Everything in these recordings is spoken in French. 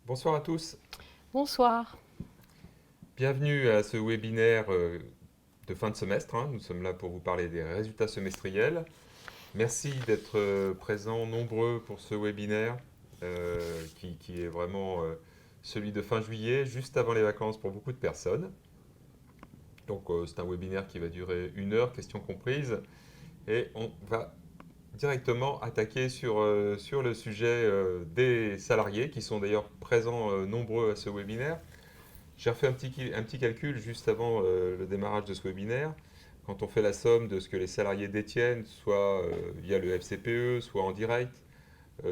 Bonsoir à tous. Bonsoir. Bienvenue à ce webinaire de fin de semestre, hein. Nous sommes là pour vous parler des résultats semestriels. Merci d'être présents nombreux pour ce webinaire qui est vraiment celui de fin juillet, juste avant les vacances pour beaucoup de personnes. Donc c'est un webinaire qui va durer 1 heure, questions comprises, et on va directement attaquer sur le sujet des salariés qui sont d'ailleurs présents nombreux à ce webinaire. J'ai refait un petit calcul juste avant le démarrage de ce webinaire. Quand on fait la somme de ce que les salariés détiennent, soit via le FCPE, soit en direct,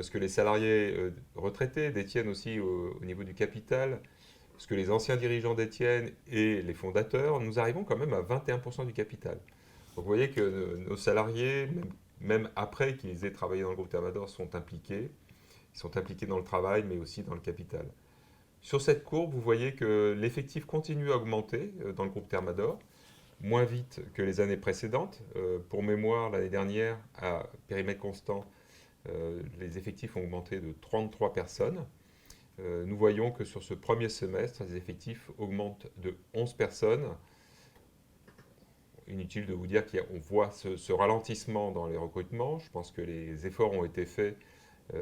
ce que les salariés retraités détiennent aussi au niveau du capital, ce que les anciens dirigeants détiennent et les fondateurs, nous arrivons quand même à 21% du capital. Donc vous voyez que nos salariés, même après qu'ils aient travaillé dans le groupe Thermador, sont impliqués. Ils sont impliqués dans le travail, mais aussi dans le capital. Sur cette courbe, vous voyez que l'effectif continue à augmenter dans le groupe Thermador, moins vite que les années précédentes. Pour mémoire, l'année dernière, à périmètre constant, les effectifs ont augmenté de 33 personnes. Nous voyons que sur ce premier semestre, les effectifs augmentent de 11 personnes. Inutile de vous dire qu'on voit ce ralentissement dans les recrutements. Je pense que les efforts ont été faits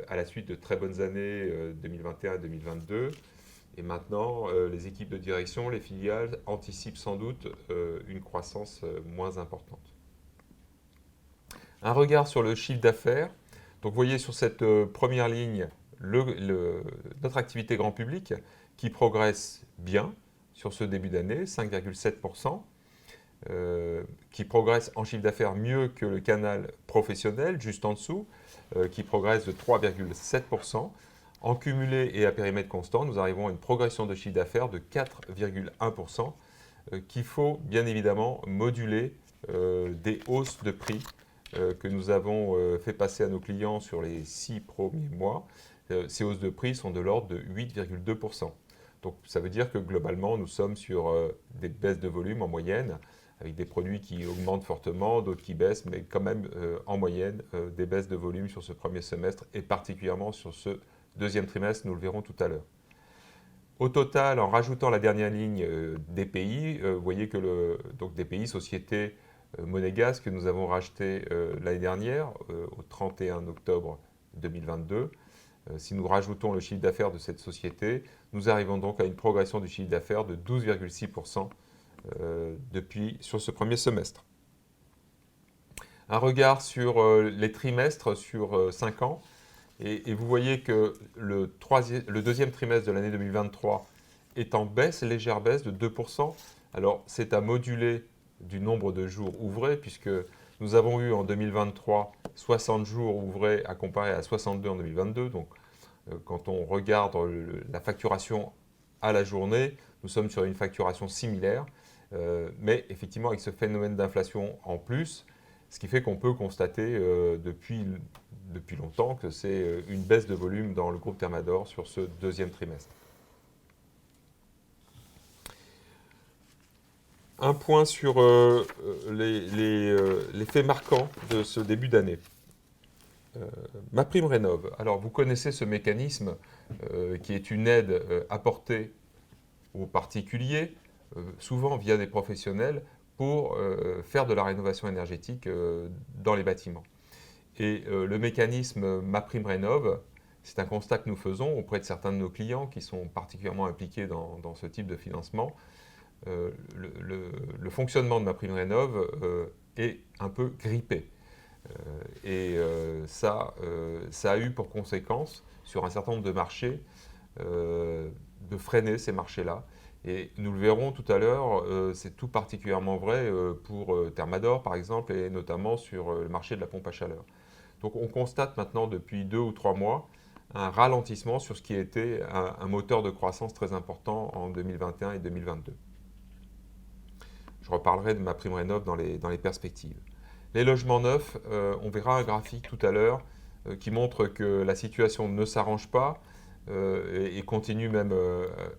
à la suite de très bonnes années 2021 et 2022. Et maintenant, les équipes de direction, les filiales anticipent sans doute une croissance moins importante. Un regard sur le chiffre d'affaires. Donc vous voyez sur cette première ligne notre activité grand public qui progresse bien sur ce début d'année, 5,7%, qui progresse en chiffre d'affaires mieux que le canal professionnel, juste en dessous, qui progresse de 3,7%. En cumulé et à périmètre constant, nous arrivons à une progression de chiffre d'affaires de 4,1%, qu'il faut bien évidemment moduler des hausses de prix que nous avons fait passer à nos clients sur les 6 premiers mois. Ces hausses de prix sont de l'ordre de 8,2%. Donc ça veut dire que globalement, nous sommes sur des baisses de volume en moyenne, avec des produits qui augmentent fortement, d'autres qui baissent, mais quand même en moyenne des baisses de volume sur ce premier semestre et particulièrement sur ce deuxième trimestre, nous le verrons tout à l'heure. Au total, en rajoutant la dernière ligne des pays, vous voyez que donc des pays, sociétés monégasques que nous avons rachetées l'année dernière, au 31 octobre 2022. Si nous rajoutons le chiffre d'affaires de cette société, nous arrivons donc à une progression du chiffre d'affaires de 12,6% sur ce premier semestre. Un regard sur les trimestres sur 5 ans. Et vous voyez que le deuxième trimestre de l'année 2023 est en baisse, légère baisse de 2%. Alors c'est à moduler du nombre de jours ouvrés, puisque nous avons eu en 2023 60 jours ouvrés à comparer à 62 en 2022. Donc quand on regarde la facturation à la journée, nous sommes sur une facturation similaire. Mais effectivement, avec ce phénomène d'inflation en plus, ce qui fait qu'on peut constater depuis longtemps que c'est une baisse de volume dans le groupe Thermador sur ce deuxième trimestre. Un point sur les faits marquants de ce début d'année. MaPrimeRénov'. Alors vous connaissez ce mécanisme qui est une aide apportée aux particuliers, souvent via des professionnels, pour faire de la rénovation énergétique dans les bâtiments. Et le mécanisme MaPrimeRénov', c'est un constat que nous faisons auprès de certains de nos clients qui sont particulièrement impliqués dans ce type de financement. Le fonctionnement de MaPrimeRénov' est un peu grippé. Ça a eu pour conséquence, sur un certain nombre de marchés, de freiner ces marchés-là. Et nous le verrons tout à l'heure, c'est tout particulièrement vrai pour Thermador, par exemple, et notamment sur le marché de la pompe à chaleur. Donc on constate maintenant depuis 2 ou 3 mois un ralentissement sur ce qui était un moteur de croissance très important en 2021 et 2022. Je reparlerai de MaPrimeRénov' dans les perspectives. Les logements neufs, on verra un graphique tout à l'heure qui montre que la situation ne s'arrange pas et continue même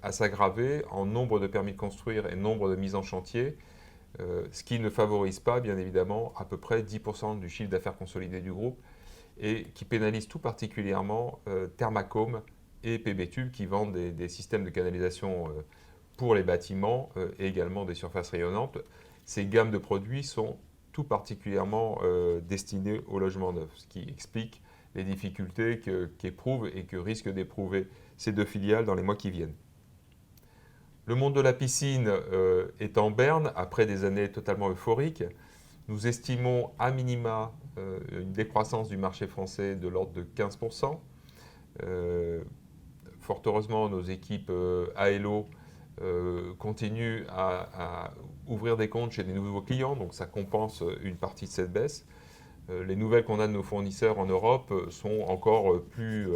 à s'aggraver en nombre de permis de construire et nombre de mises en chantier, ce qui ne favorise pas, bien évidemment, à peu près 10% du chiffre d'affaires consolidé du groupe et qui pénalise tout particulièrement Thermacome et PB Tube qui vendent des systèmes de canalisation pour les bâtiments et également des surfaces rayonnantes. Ces gammes de produits sont tout particulièrement destinées au logement neuf, ce qui explique les difficultés qu'éprouvent et que risquent d'éprouver ces deux filiales dans les mois qui viennent. Le monde de la piscine est en berne après des années totalement euphoriques. Nous estimons à minima une décroissance du marché français de l'ordre de 15%. Fort heureusement, nos équipes ALO continuent à ouvrir des comptes chez des nouveaux clients, donc ça compense une partie de cette baisse. Les nouvelles qu'on a de nos fournisseurs en Europe sont encore plus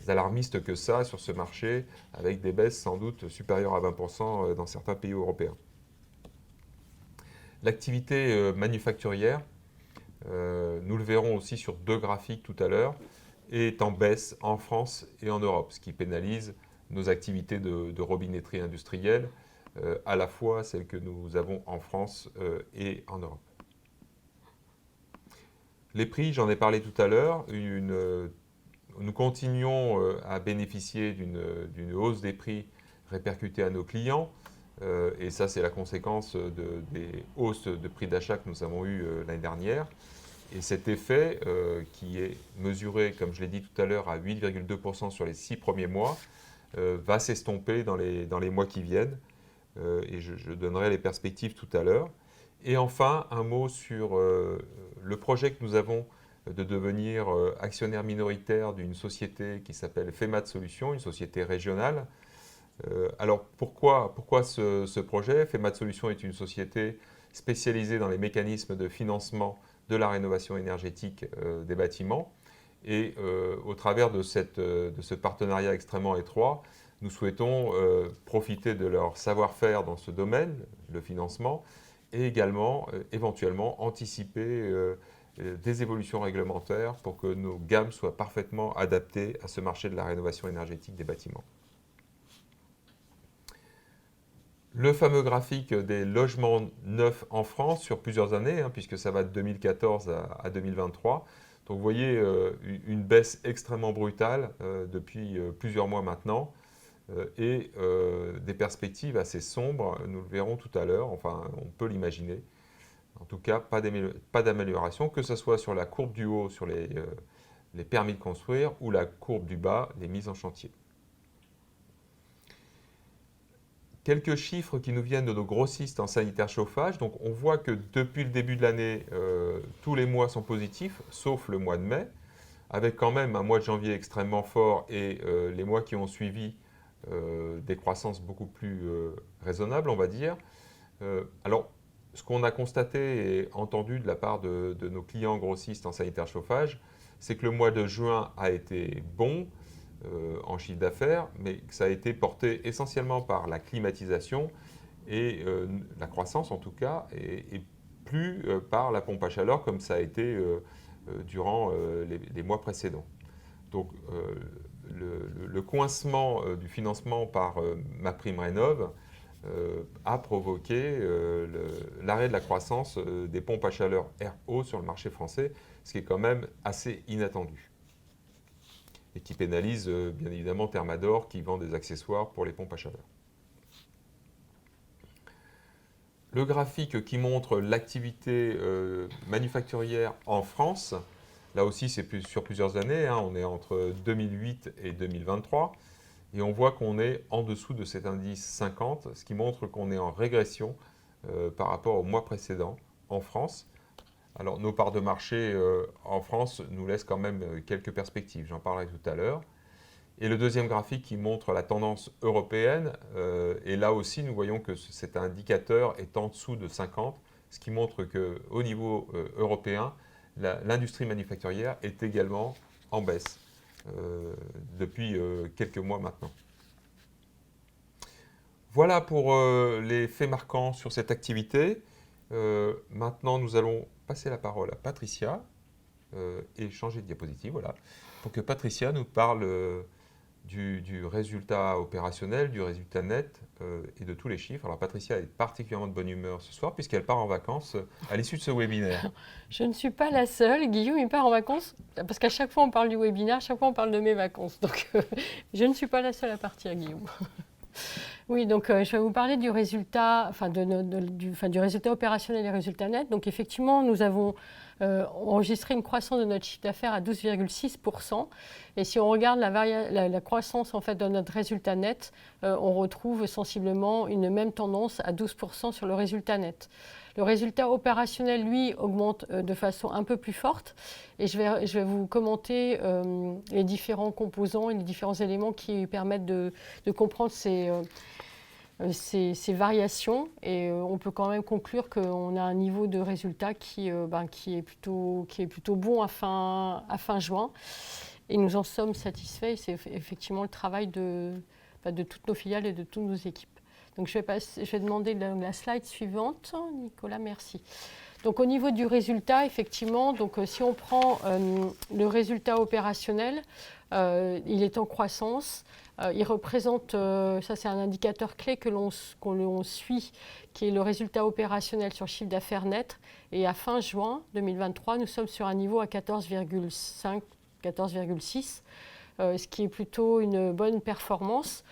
alarmistes que ça sur ce marché, avec des baisses sans doute supérieures à 20% dans certains pays européens. L'activité manufacturière, nous le verrons aussi sur deux graphiques tout à l'heure, est en baisse en France et en Europe, ce qui pénalise nos activités de robinetterie industrielle, à la fois celles que nous avons en France et en Europe. Les prix, j'en ai parlé tout à l'heure, nous continuons à bénéficier d'une hausse des prix répercutée à nos clients, et ça c'est la conséquence des hausses de prix d'achat que nous avons eues l'année dernière. Et cet effet, qui est mesuré, comme je l'ai dit tout à l'heure, à 8,2% sur les 6 premiers mois, va s'estomper dans les mois qui viennent, et je donnerai les perspectives tout à l'heure. Et enfin, un mot sur le projet que nous avons de devenir actionnaire minoritaire d'une société qui s'appelle FEMAT Solutions, une société régionale. Alors pourquoi ce projet? FEMAT Solutions est une société spécialisée dans les mécanismes de financement de la rénovation énergétique des bâtiments. Et au travers de ce partenariat extrêmement étroit, nous souhaitons profiter de leur savoir-faire dans ce domaine, le financement, et également éventuellement anticiper des évolutions réglementaires pour que nos gammes soient parfaitement adaptées à ce marché de la rénovation énergétique des bâtiments. Le fameux graphique des logements neufs en France sur plusieurs années, puisque ça va de 2014 à 2023. Donc vous voyez une baisse extrêmement brutale depuis plusieurs mois maintenant et des perspectives assez sombres, nous le verrons tout à l'heure, enfin on peut l'imaginer. En tout cas, pas d'amélioration, que ce soit sur la courbe du haut, sur les permis de construire, ou la courbe du bas, les mises en chantier. Quelques chiffres qui nous viennent de nos grossistes en sanitaire chauffage. Donc on voit que depuis le début de l'année, tous les mois sont positifs, sauf le mois de mai, avec quand même un mois de janvier extrêmement fort et les mois qui ont suivi des croissances beaucoup plus raisonnables, on va dire. Alors, ce qu'on a constaté et entendu de la part de nos clients grossistes en sanitaire chauffage, c'est que le mois de juin a été bon, en chiffre d'affaires, mais que ça a été porté essentiellement par la climatisation et la croissance en tout cas, et plus par la pompe à chaleur comme ça a été durant les mois précédents. Donc le coincement du financement par MaPrimeRénov' a provoqué l'arrêt de la croissance des pompes à chaleur RO sur le marché français, ce qui est quand même assez inattendu. Et qui pénalise bien évidemment Thermador qui vend des accessoires pour les pompes à chaleur. Le graphique qui montre l'activité manufacturière en France, là aussi c'est sur plusieurs années, on est entre 2008 et 2023, et on voit qu'on est en dessous de cet indice 50, ce qui montre qu'on est en régression par rapport au mois précédent en France. Alors, nos parts de marché en France nous laissent quand même quelques perspectives, j'en parlerai tout à l'heure. Et le deuxième graphique qui montre la tendance européenne, et là aussi nous voyons que cet indicateur est en dessous de 50, ce qui montre qu'au niveau européen, l'industrie manufacturière est également en baisse depuis quelques mois maintenant. Voilà pour les faits marquants sur cette activité. Maintenant, nous allons passer la parole à Patricia et changer de diapositive, voilà, pour que Patricia nous parle du résultat opérationnel, du résultat net et de tous les chiffres. Alors Patricia est particulièrement de bonne humeur ce soir puisqu'elle part en vacances à l'issue de ce webinaire. Je ne suis pas la seule. Guillaume, il part en vacances parce qu'à chaque fois, on parle du webinaire, à chaque fois, on parle de mes vacances. Donc, je ne suis pas la seule à partir, Guillaume. Oui, donc je vais vous parler du résultat, du résultat opérationnel et résultat net. Donc, effectivement, nous avons enregistré une croissance de notre chiffre d'affaires à 12,6%. Et si on regarde la croissance en fait, de notre résultat net, on retrouve sensiblement une même tendance à 12% sur le résultat net. Le résultat opérationnel, lui, augmente de façon un peu plus forte. Et je vais vous commenter les différents composants et les différents éléments qui permettent de comprendre ces variations. Et on peut quand même conclure qu'on a un niveau de résultat qui est plutôt bon à fin juin. Et nous en sommes satisfaits. C'est effectivement le travail de toutes nos filiales et de toutes nos équipes. Donc je vais demander la slide suivante. Nicolas, merci. Donc au niveau du résultat, effectivement, donc, si on prend le résultat opérationnel, il est en croissance. Il représente, ça c'est un indicateur clé que l'on suit, qui est le résultat opérationnel sur chiffre d'affaires net. Et à fin juin 2023, nous sommes sur un niveau à 14,5, 14,6, ce qui est plutôt une bonne performance.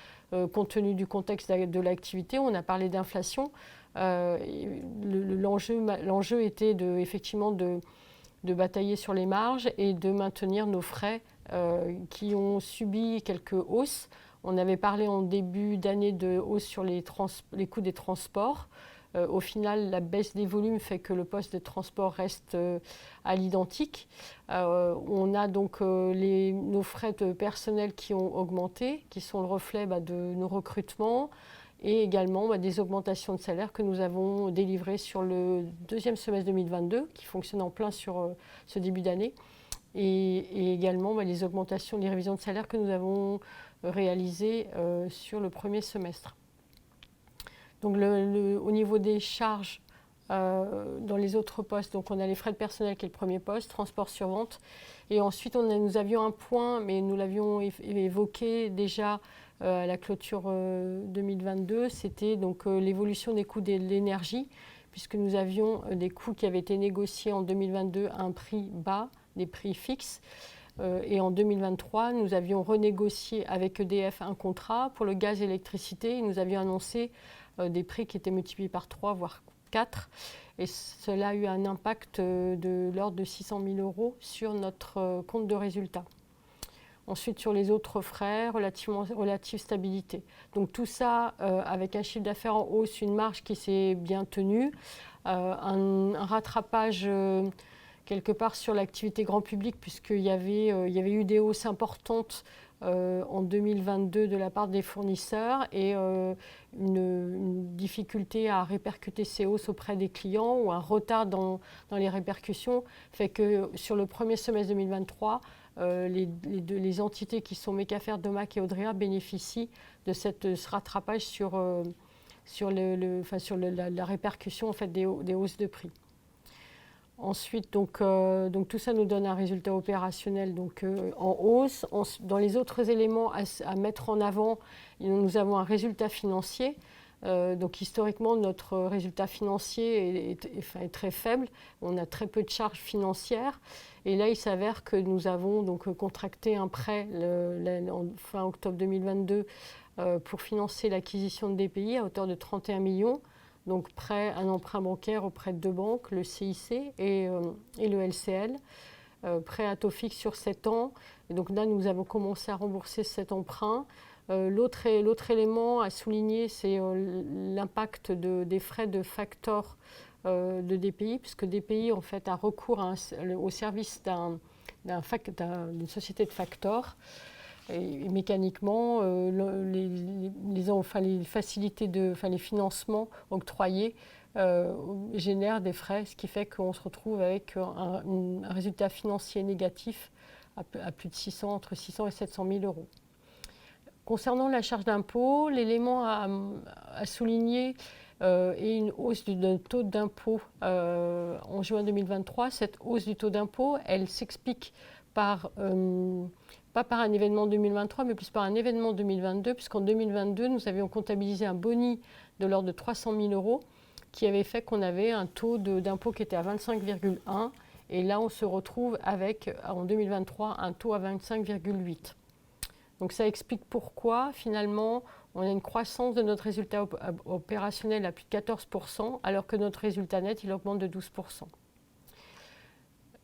Compte tenu du contexte de l'activité, on a parlé d'inflation. L'enjeu était effectivement de batailler sur les marges et de maintenir nos frais qui ont subi quelques hausses. On avait parlé en début d'année de hausse sur les coûts des transports. Au final, la baisse des volumes fait que le poste de transport reste à l'identique. On a donc nos frais de personnel qui ont augmenté, qui sont le reflet de nos recrutements et également des augmentations de salaire que nous avons délivrées sur le deuxième semestre 2022, qui fonctionne en plein sur ce début d'année, et également les augmentations, les révisions de salaire que nous avons réalisées sur le premier semestre. Donc au niveau des charges, dans les autres postes, donc on a les frais de personnel qui est le premier poste, transport sur vente. Et ensuite, nous avions un point, mais nous l'avions évoqué déjà à la clôture 2022, c'était donc l'évolution des coûts de l'énergie, puisque nous avions des coûts qui avaient été négociés en 2022 à un prix bas, des prix fixes. Et en 2023, nous avions renégocié avec EDF un contrat pour le gaz et l'électricité. Et nous avions annoncé des prix qui étaient multipliés par 3, voire 4. Et cela a eu un impact de l'ordre de 600 000 € sur notre compte de résultat. Ensuite, sur les autres frais, relative stabilité. Donc tout ça avec un chiffre d'affaires en hausse, une marge qui s'est bien tenue, un rattrapage quelque part sur l'activité grand public, puisqu'il y avait eu des hausses importantes en 2022 de la part des fournisseurs et une difficulté à répercuter ces hausses auprès des clients ou un retard dans les répercussions fait que sur le premier semestre 2023, les entités qui sont Mecafer, Domac et Audrea bénéficient de ce rattrapage sur la répercussion en fait, des hausses de prix. Ensuite, donc tout ça nous donne un résultat opérationnel en hausse. Dans les autres éléments à mettre en avant, nous avons un résultat financier. Donc historiquement, notre résultat financier est très faible. On a très peu de charges financières. Et là, il s'avère que nous avons donc contracté un prêt fin octobre 2022 pour financer l'acquisition de DPI à hauteur de 31 millions. Donc un emprunt bancaire auprès de deux banques, le CIC et le LCL, prêt à taux fixe sur 7 ans. Et donc là, nous avons commencé à rembourser cet emprunt. L'autre élément à souligner, c'est l'impact des frais de factor de DPI, puisque DPI en fait, a recours au service d'une société de factors. Et mécaniquement, les facilités, les financements octroyés génèrent des frais, ce qui fait qu'on se retrouve avec un résultat financier négatif à plus de entre 600 et 700 000 €. Concernant la charge d'impôt, l'élément à souligner est une hausse du taux d'impôt en juin 2023. Cette hausse du taux d'impôt, elle s'explique par pas par un événement 2023, mais plus par un événement 2022, puisqu'en 2022, nous avions comptabilisé un boni de l'ordre de 300 000 euros qui avait fait qu'on avait un taux d'impôt qui était à 25,1. Et là, on se retrouve avec, en 2023, un taux à 25,8. Donc ça explique pourquoi, finalement, on a une croissance de notre résultat opérationnel à plus de 14%, alors que notre résultat net, il augmente de 12%.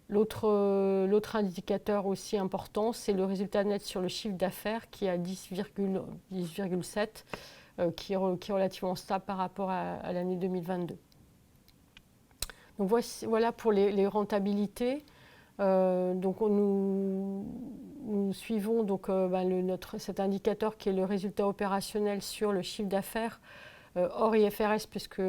L'autre indicateur aussi important, c'est le résultat net sur le chiffre d'affaires qui est à 10,7, qui est relativement stable par rapport à l'année 2022. Donc voilà pour les rentabilités. Donc nous suivons donc, cet indicateur qui est le résultat opérationnel sur le chiffre d'affaires hors IFRS, puisque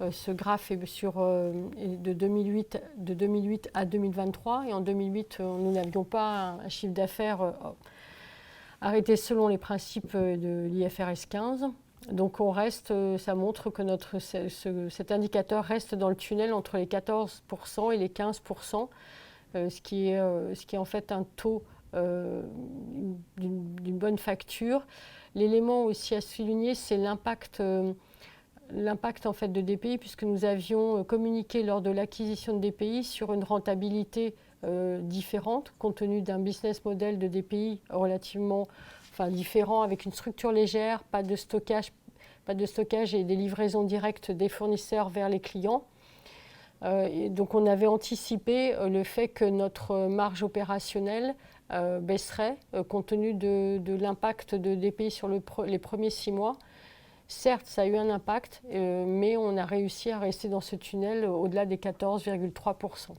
ce graphe est de 2008 à 2023. Et en 2008, nous n'avions pas un chiffre d'affaires arrêté selon les principes de l'IFRS 15. Donc ça montre que cet indicateur reste dans le tunnel entre les 14% et les 15%, ce qui est en fait un taux d'une bonne facture. L'élément aussi à souligner, c'est l'impact en fait de DPI, puisque nous avions communiqué lors de l'acquisition de DPI sur une rentabilité différente, compte tenu d'un business model de DPI relativement différent, avec une structure légère, pas de stockage et des livraisons directes des fournisseurs vers les clients. Et donc on avait anticipé le fait que notre marge opérationnelle baisserait compte tenu de l'impact de DPI sur les premiers 6 mois. Certes, ça a eu un impact, mais on a réussi à rester dans ce tunnel au-delà des 14,3%.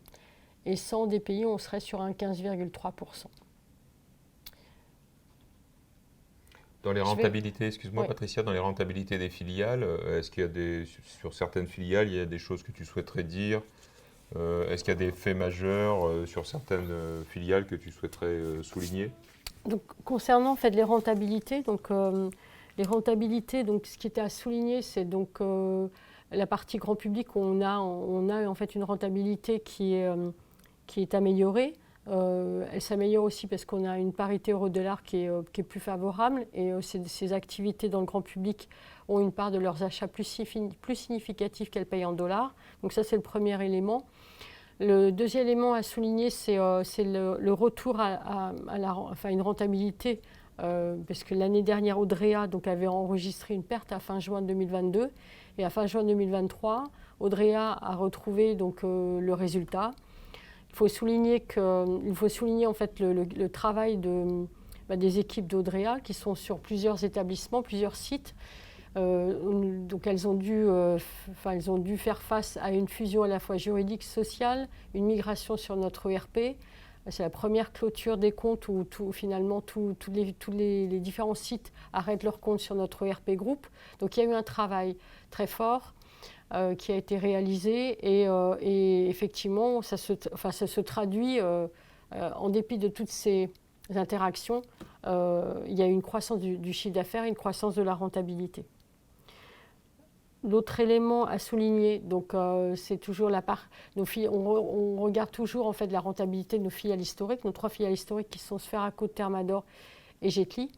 Et sans DPI, on serait sur un 15,3%. Dans les rentabilités, excuse-moi Patricia, dans les rentabilités des filiales, est-ce qu'il y a sur certaines filiales, il y a des choses que tu souhaiterais dire? Est-ce qu'il y a des faits majeurs sur certaines filiales que tu souhaiterais souligner? Donc, concernant en fait les rentabilités, donc ce qui était à souligner, c'est donc la partie grand public où on a en fait une rentabilité qui est améliorée. Elle s'améliore aussi parce qu'on a une parité euro-dollar qui est plus favorable, et ces activités dans le grand public ont une part de leurs achats plus significative qu'elles payent en dollars. Donc ça, c'est le premier élément. Le deuxième élément à souligner, c'est le retour à une rentabilité, parce que l'année dernière, Audrea avait enregistré une perte à fin juin 2022, et à fin juin 2023, Audrea a retrouvé donc, le résultat. Il faut souligner en fait le travail des équipes d'Audrea qui sont sur plusieurs établissements, plusieurs sites. Donc elles ont dû faire face à une fusion à la fois juridique, sociale, une migration sur notre ERP. C'est la première clôture des comptes où finalement tous les différents sites arrêtent leurs comptes sur notre ERP groupe. Donc il y a eu un travail très fort qui a été réalisé, et effectivement ça se traduit en dépit de toutes ces interactions, il y a eu une croissance du chiffre d'affaires et une croissance de la rentabilité. L'autre élément à souligner, donc c'est toujours on regarde toujours en fait la rentabilité de nos filiales historiques, nos 3 filiales historiques qui sont Sferaco, Thermador et Jetly,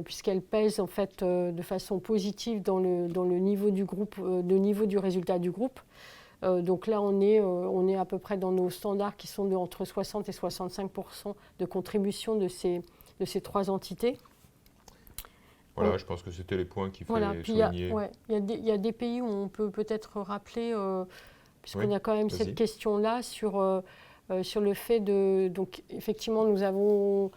puisqu'elles pèsent en fait de façon positive dans le niveau du groupe, le niveau du résultat du groupe. Donc là, on est à peu près dans nos standards qui sont entre 60 et 65% de contribution de ces 3 entités. Voilà, je pense que c'était les points qu'il fallait souligner. Il y a des pays où on peut peut-être rappeler, puisqu'on a quand même cette question-là sur le fait de... Donc effectivement, nous avons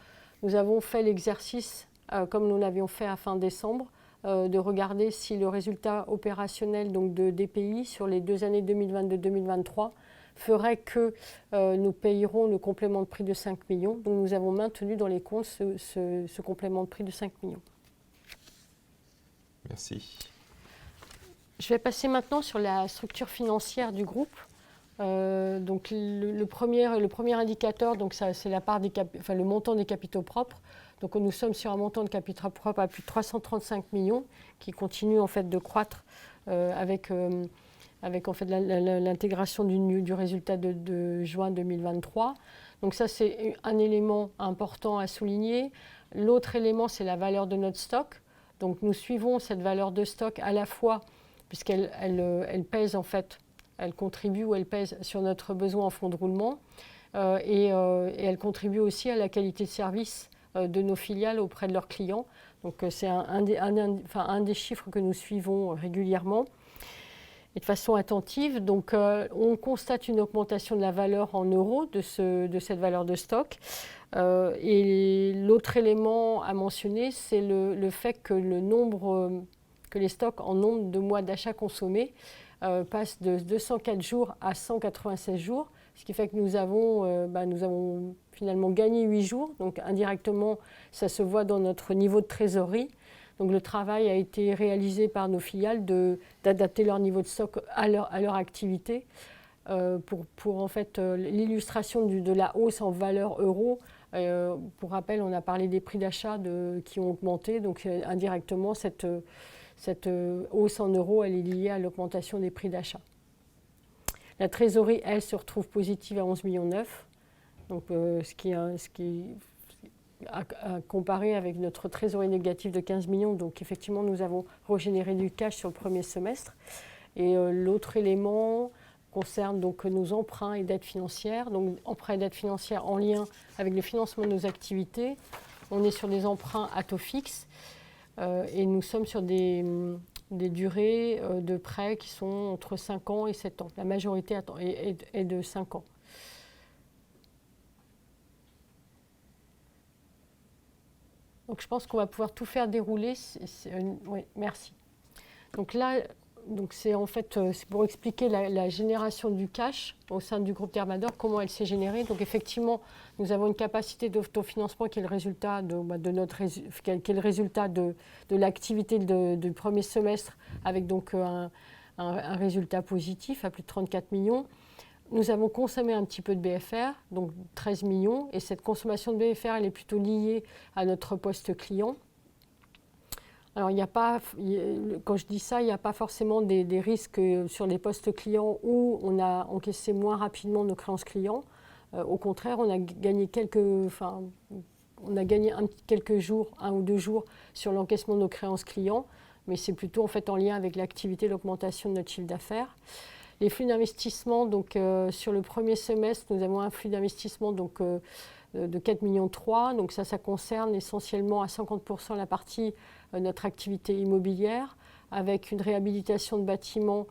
fait l'exercice, comme nous l'avions fait à fin décembre, de regarder si le résultat opérationnel donc de DPI sur les 2 années 2022-2023 ferait que nous payerons le complément de prix de 5 millions. Donc nous avons maintenu dans les comptes ce complément de prix de 5 millions. Merci. Je vais passer maintenant sur la structure financière du groupe. Donc le premier indicateur, donc c'est la part le montant des capitaux propres. Donc nous sommes sur un montant de capitaux propres à plus de 335 millions qui continue en fait de croître avec en fait l'intégration du résultat de juin 2023. Donc ça, c'est un élément important à souligner. L'autre élément, c'est la valeur de notre stock. Donc nous suivons cette valeur de stock à la fois, puisqu'elle pèse en fait, elle contribue ou elle pèse sur notre besoin en fonds de roulement, et elle contribue aussi à la qualité de service de nos filiales auprès de leurs clients. Donc c'est un des chiffres que nous suivons régulièrement et de façon attentive. Donc on constate une augmentation de la valeur en euros de cette valeur de stock. Et l'autre élément à mentionner, c'est le fait que que les stocks en nombre de mois d'achat consommés passent de 204 jours à 196 jours, ce qui fait que nous avons finalement gagné 8 jours. Donc indirectement, ça se voit dans notre niveau de trésorerie. Donc le travail a été réalisé par nos filiales d'adapter leur niveau de stock à leur activité. Pour en fait l'illustration de la hausse en valeur euro, pour rappel, on a parlé des prix d'achat qui ont augmenté. Donc indirectement, cette hausse en euros, elle est liée à l'augmentation des prix d'achat. La trésorerie, elle, se retrouve positive à 11,9 millions. Donc ce qui à comparer avec notre trésorerie négative de 15 millions. Donc effectivement, nous avons régénéré du cash sur le premier semestre. Et l'autre élément concerne donc nos emprunts et dettes financières. Donc emprunts et dettes financières en lien avec le financement de nos activités. On est sur des emprunts à taux fixe et nous sommes sur des durées de prêts qui sont entre 5 ans et 7 ans. La majorité est de 5 ans. Donc je pense qu'on va pouvoir tout faire dérouler. Oui, merci. Donc là, c'est en fait c'est pour expliquer la génération du cash au sein du groupe Thermador, comment elle s'est générée. Donc effectivement, nous avons une capacité d'autofinancement qui est le résultat de l'activité du premier semestre, avec donc un résultat positif à plus de 34 millions. Nous avons consommé un petit peu de BFR, donc 13 millions, et cette consommation de BFR, elle est plutôt liée à notre poste client. Alors, quand je dis ça, il n'y a pas forcément des risques sur les postes clients où on a encaissé moins rapidement nos créances clients. Au contraire, on a gagné quelques jours, 1 ou 2 jours, sur l'encaissement de nos créances clients, mais c'est plutôt en fait en lien avec l'activité, l'augmentation de notre chiffre d'affaires. Les flux d'investissement, donc sur le premier semestre, nous avons un flux d'investissement de 4,3 millions. Donc ça concerne essentiellement à 50% la partie notre activité immobilière, avec une réhabilitation de bâtiments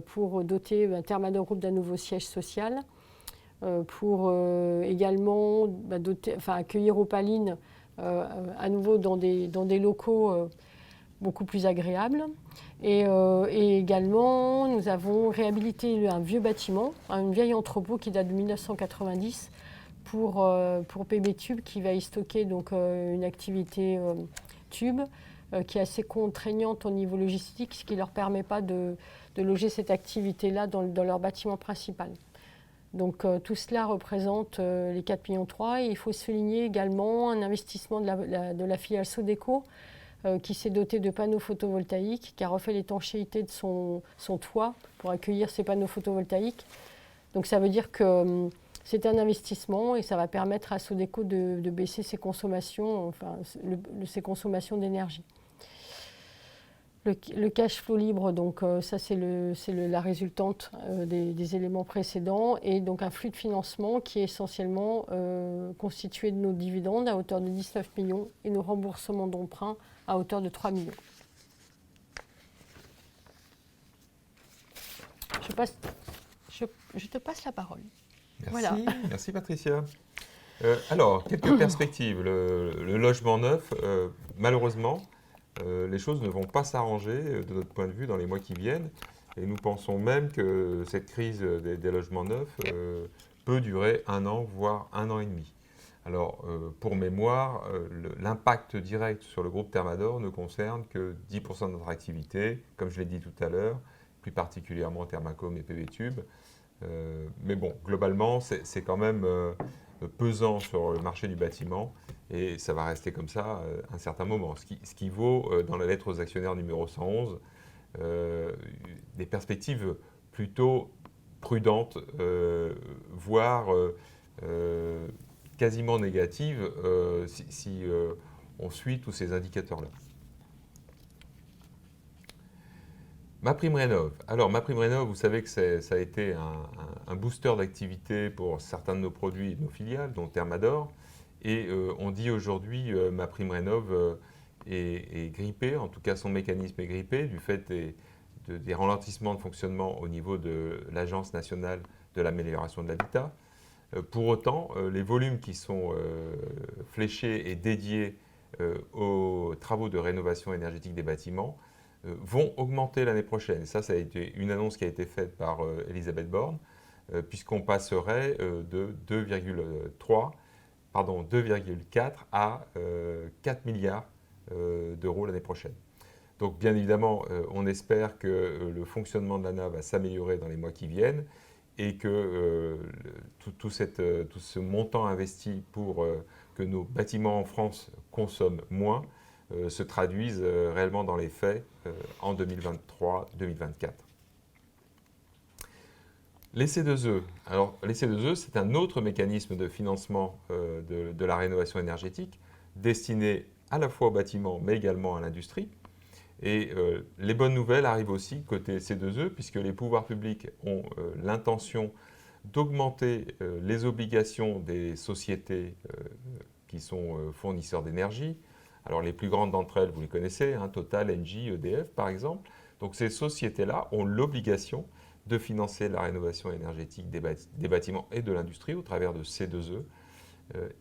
pour doter Thermador Group d'un nouveau siège social, pour également accueillir Opaline à nouveau dans des locaux beaucoup plus agréables. Et également, nous avons réhabilité un vieux bâtiment, un vieil entrepôt qui date de 1990 pour PB Tube, qui va y stocker donc, une activité tube qui est assez contraignante au niveau logistique, ce qui ne leur permet pas de loger cette activité-là dans leur bâtiment principal. Donc tout cela représente les 4,3 millions. Et il faut souligner également un investissement de la filiale Sodeco, qui s'est doté de panneaux photovoltaïques, qui a refait l'étanchéité de son toit pour accueillir ces panneaux photovoltaïques. Donc ça veut dire que c'est un investissement et ça va permettre à Sodeco de baisser ses consommations, ses consommations d'énergie. Le cash flow libre, donc ça c'est la résultante des éléments précédents, et donc un flux de financement qui est essentiellement constitué de nos dividendes à hauteur de 19 millions et nos remboursements d'emprunts à hauteur de 3 millions. Je te passe la parole. Merci, voilà. Merci Patricia. Alors, quelques perspectives. Le logement neuf, malheureusement, les choses ne vont pas s'arranger de notre point de vue dans les mois qui viennent. Et nous pensons même que cette crise des logements neufs peut durer 1 an, voire 1 an et demi. Alors, pour mémoire, l'impact direct sur le groupe Thermador ne concerne que 10% de notre activité, comme je l'ai dit tout à l'heure, plus particulièrement Thermacom et PB Tube. Mais bon, globalement, c'est quand même pesant sur le marché du bâtiment et ça va rester comme ça un certain moment. Ce qui vaut, dans la lettre aux actionnaires numéro 111, des perspectives plutôt prudentes, voire quasiment négative si on suit tous ces indicateurs-là. MaPrimeRénov'. Alors, MaPrimeRénov', vous savez que ça a été un booster d'activité pour certains de nos produits et de nos filiales, dont Thermador. Et on dit aujourd'hui MaPrimeRénov' est grippé, en tout cas son mécanisme est grippé, du fait des ralentissements de fonctionnement au niveau de l'Agence nationale de l'amélioration de l'habitat. Pour autant, les volumes qui sont fléchés et dédiés aux travaux de rénovation énergétique des bâtiments vont augmenter l'année prochaine. Ça a été une annonce qui a été faite par Elisabeth Borne, puisqu'on passerait de 2,4 à 4 milliards d'euros l'année prochaine. Donc bien évidemment, on espère que le fonctionnement de l'ANA va s'améliorer dans les mois qui viennent et que tout ce montant investi pour que nos bâtiments en France consomment moins se traduisent réellement dans les faits en 2023-2024. Les C2E. Alors, les C2E, c'est un autre mécanisme de financement de la rénovation énergétique destiné à la fois aux bâtiments, mais également à l'industrie. Et les bonnes nouvelles arrivent aussi côté C2E, puisque les pouvoirs publics ont l'intention d'augmenter les obligations des sociétés qui sont fournisseurs d'énergie. Alors les plus grandes d'entre elles, vous les connaissez, Total, Engie, EDF par exemple. Donc ces sociétés-là ont l'obligation de financer la rénovation énergétique des bâtiments et de l'industrie au travers de C2E.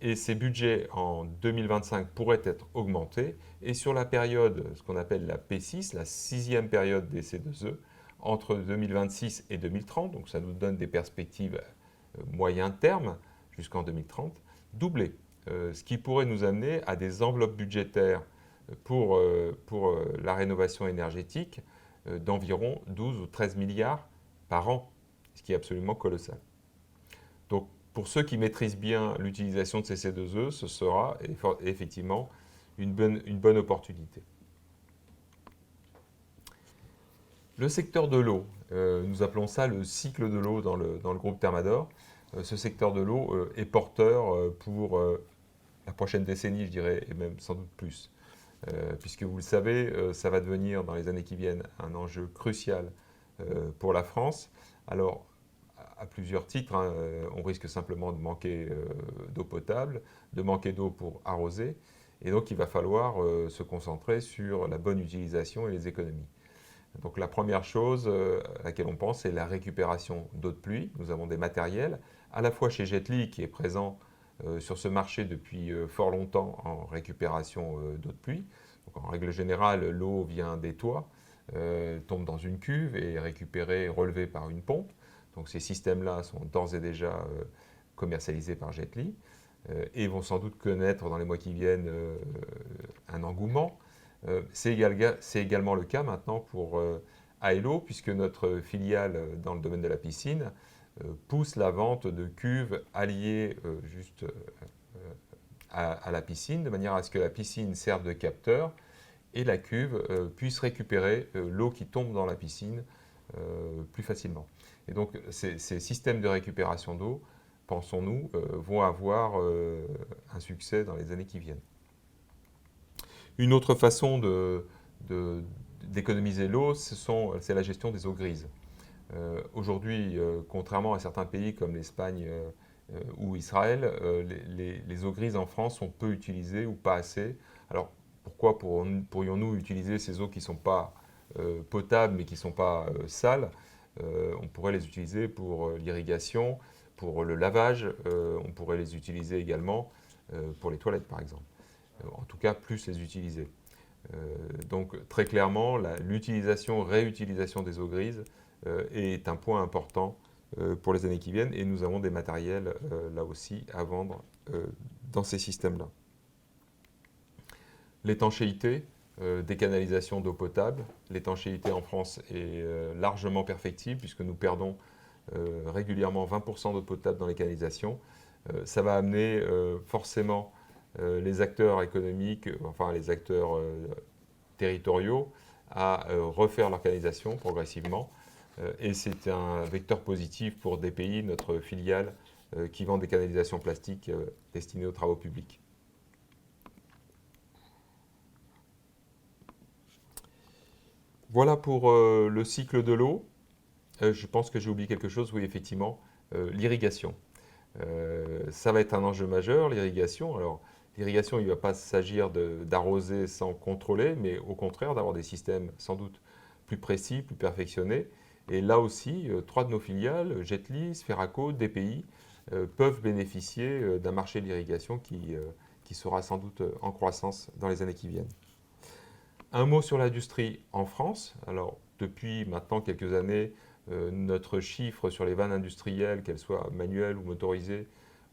Et ces budgets en 2025 pourraient être augmentés. Et sur la période, ce qu'on appelle la P6, la 6e période des C2E, entre 2026 et 2030, donc ça nous donne des perspectives moyen terme jusqu'en 2030, doublées. Ce qui pourrait nous amener à des enveloppes budgétaires pour la rénovation énergétique d'environ 12 ou 13 milliards par an, ce qui est absolument colossal. Donc, pour ceux qui maîtrisent bien l'utilisation de ces C2E, ce sera effectivement une bonne opportunité. Le secteur de l'eau, nous appelons ça le cycle de l'eau dans le groupe Thermador. Ce secteur de l'eau est porteur pour la prochaine décennie, je dirais, et même sans doute plus. Puisque vous le savez, ça va devenir dans les années qui viennent un enjeu crucial pour la France. Alors, à plusieurs titres, on risque simplement de manquer d'eau potable, de manquer d'eau pour arroser, et donc il va falloir se concentrer sur la bonne utilisation et les économies. Donc la première chose à laquelle on pense, c'est la récupération d'eau de pluie. Nous avons des matériels, à la fois chez Jetly, qui est présent sur ce marché depuis fort longtemps en récupération d'eau de pluie. Donc, en règle générale, l'eau vient des toits, tombe dans une cuve et est récupérée, relevée par une pompe. Donc ces systèmes-là sont d'ores et déjà commercialisés par Jetly et vont sans doute connaître dans les mois qui viennent un engouement. C'est également le cas maintenant pour Aello, puisque notre filiale dans le domaine de la piscine pousse la vente de cuves alliées juste à la piscine, de manière à ce que la piscine serve de capteur et la cuve puisse récupérer l'eau qui tombe dans la piscine plus facilement. Et donc ces systèmes de récupération d'eau, pensons-nous, vont avoir un succès dans les années qui viennent. Une autre façon d'économiser l'eau, c'est la gestion des eaux grises. Aujourd'hui, contrairement à certains pays comme l'Espagne ou Israël, les eaux grises en France sont peu utilisées ou pas assez. Alors pourquoi pourrions-nous utiliser ces eaux qui ne sont pas potables mais qui ne sont pas sales? On pourrait les utiliser pour l'irrigation, pour le lavage, on pourrait les utiliser également pour les toilettes par exemple. En tout cas, plus les utiliser. Donc très clairement, l'utilisation, réutilisation des eaux grises est un point important pour les années qui viennent et nous avons des matériels là aussi à vendre dans ces systèmes-là. L'étanchéité, des canalisations d'eau potable. L'étanchéité en France est largement perfectible puisque nous perdons régulièrement 20% d'eau potable dans les canalisations. Ça va amener forcément les acteurs économiques, enfin les acteurs territoriaux, à refaire leur canalisation progressivement. Et c'est un vecteur positif pour DPI, notre filiale qui vendent des canalisations plastiques destinées aux travaux publics. Voilà pour le cycle de l'eau. Je pense que j'ai oublié quelque chose, oui, effectivement, l'irrigation. Ça va être un enjeu majeur, l'irrigation. Alors, l'irrigation, il ne va pas s'agir d'arroser sans contrôler, mais au contraire d'avoir des systèmes sans doute plus précis, plus perfectionnés. Et là aussi, 3 de nos filiales, Jetly, Sferaco, DPI, peuvent bénéficier d'un marché de l'irrigation qui sera sans doute en croissance dans les années qui viennent. Un mot sur l'industrie en France. Alors, depuis maintenant quelques années, notre chiffre sur les vannes industrielles, qu'elles soient manuelles ou motorisées,